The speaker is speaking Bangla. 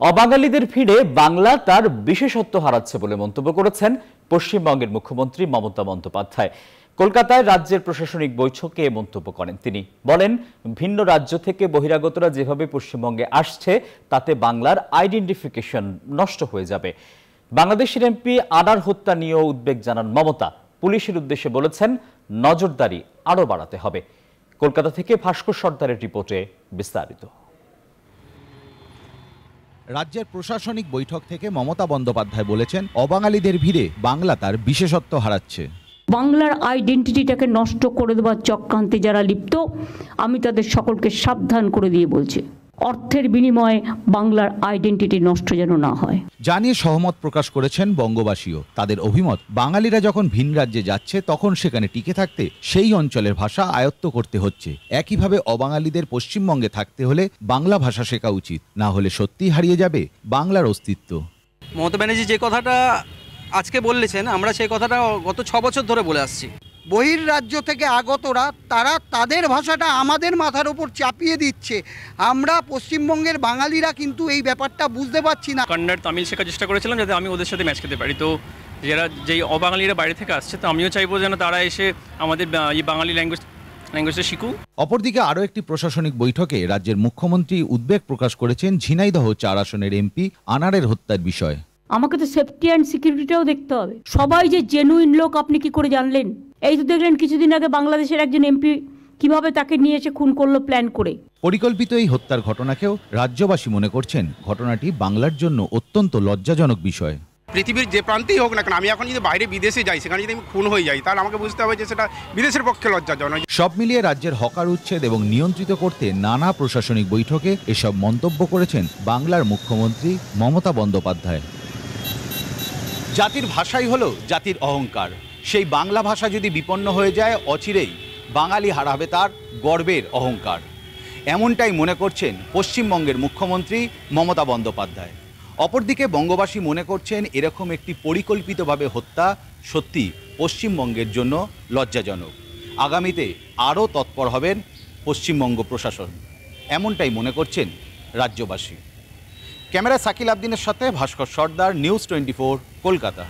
অবাঙালিদের ভিড়ে বাংলা তার বিশেষত্ব হারাচ্ছে বলে মন্তব্য করেছেন পশ্চিমবঙ্গের মুখ্যমন্ত্রী মমতা বন্দ্যোপাধ্যায়। কলকাতায় রাজ্যের প্রশাসনিক বৈঠকে মন্তব্য করেন তিনি। বলেন, ভিন্ন রাজ্য থেকে বহিরাগতরা যেভাবে পশ্চিমবঙ্গে আসছে তাতে বাংলার আইডেন্টিফিকেশন নষ্ট হয়ে যাবে। বাংলাদেশের এমপি আনার হত্যা নিয়েও উদ্বেগ জানান মমতা। পুলিশের উদ্দেশ্যে বলেছেন, নজরদারি আরও বাড়াতে হবে। কলকাতা থেকে ভাস্কর সর্দারের রিপোর্টে বিস্তারিত। রাজ্যের প্রশাসনিক বৈঠক থেকে মমতা বন্দ্যোপাধ্যায় বলেছেন, অবাঙালিদের ভিড়ে বাংলা তার বিশেষত্ব হারাচ্ছে। বাংলার আইডেন্টিটিটাকে নষ্ট করে দেওয়ার চক্রান্তে যারা লিপ্ত, আমি তাদের সকলকে সাবধান করে দিয়ে বলছি, অর্থের বিনিময়ে বাংলার আইডেন্টিটি নষ্ট যেন না হয়। জানিয়ে সহমত প্রকাশ করেছেন বঙ্গবাসীও। তাদের অভিমত, বাঙালিরা যখন ভিন রাজ্যে যাচ্ছে তখন সেখানে টিকে থাকতে সেই অঞ্চলের ভাষা আয়ত্ত করতে হচ্ছে। একইভাবে অবাঙালিদের পশ্চিমবঙ্গে থাকতে হলে বাংলা ভাষা শেখা উচিত, না হলে সত্যিই হারিয়ে যাবে বাংলার অস্তিত্ব। মমতা ব্যানার্জি যে কথাটা আজকে বলেছেন, আমরা সেই কথাটা গত 6 বছর ধরে বলে আসছি। বহির্রাজ্য থেকে আগতরা তারা তাদের ভাষাটা আমাদের মাথার উপর চাপিয়ে দিচ্ছে। আমরা পশ্চিমবঙ্গের বাঙালিরা কিন্তু এই ব্যাপারটা বুঝতে পারছি না। কন্নড় তামিল শেখার চেষ্টা করেছিলাম যাতে আমি ওদের সাথে ম্যাচ খেতে পারি। তো যারা যেই অবাঙালিরা বাইরে থেকে আসছে, তো আমিও চাইবো যেন তারা এসে আমাদের এই বাঙালি ল্যাঙ্গুয়েজটা শিখুক। অপরদিকে আরও একটি প্রশাসনিক বৈঠকে রাজ্যের মুখ্যমন্ত্রী উদ্বেগ প্রকাশ করেছেন ঝিনাইদহ 4 আসনের এমপি আনারের হত্যার বিষয়। আমাকে তো সেফটি অ্যান্ড সিকিউরিটিটাও দেখতে হবে। সবাই যে জেনুইন লোক আপনি কি করে জানলেন? এই তো দেখলেন কিছুদিন আগে বাংলাদেশের একজন এমপি কিভাবে তাকে নিয়ে এসে খুন করলো প্ল্যান করে। পরিকল্পিত এই হত্যার ঘটনাকেও রাজ্যবাসী মনে করছেন ঘটনাটি বাংলার জন্য অত্যন্ত লজ্জাজনক বিষয়। পৃথিবীর যে প্রান্তেই হোক না কেন, আমি এখন যদি বাইরে বিদেশে যাই, সেখানে যদি আমি খুন হয়ে যাই, তাহলে আমাকে বুঝতে হবে যে সেটা বিদেশের পক্ষে লজ্জাজনক। সব মিলিয়ে রাজ্যের হকার উচ্ছেদ এবং নিয়ন্ত্রিত করতে নানা প্রশাসনিক বৈঠকে এসব মন্তব্য করেছেন বাংলার মুখ্যমন্ত্রী মমতা বন্দ্যোপাধ্যায়। জাতির ভাষাই হলো জাতির অহংকার। সেই বাংলা ভাষা যদি বিপন্ন হয়ে যায়, অচিরেই বাঙালি হারাবে তার গর্বের অহংকার। এমনটাই মনে করছেন পশ্চিমবঙ্গের মুখ্যমন্ত্রী মমতা বন্দ্যোপাধ্যায়। অপরদিকে বঙ্গবাসী মনে করছেন এরকম একটি পরিকল্পিতভাবে হত্যা সত্যি পশ্চিমবঙ্গের জন্য লজ্জাজনক। আগামীতে আরও তৎপর হবেন পশ্চিমবঙ্গ প্রশাসন, এমনটাই মনে করছেন রাজ্যবাসী। ক্যামেরা সাকিল আবদিনের সাথে ভাস্কর সর্দার, নিউজ 24, কলকাতা।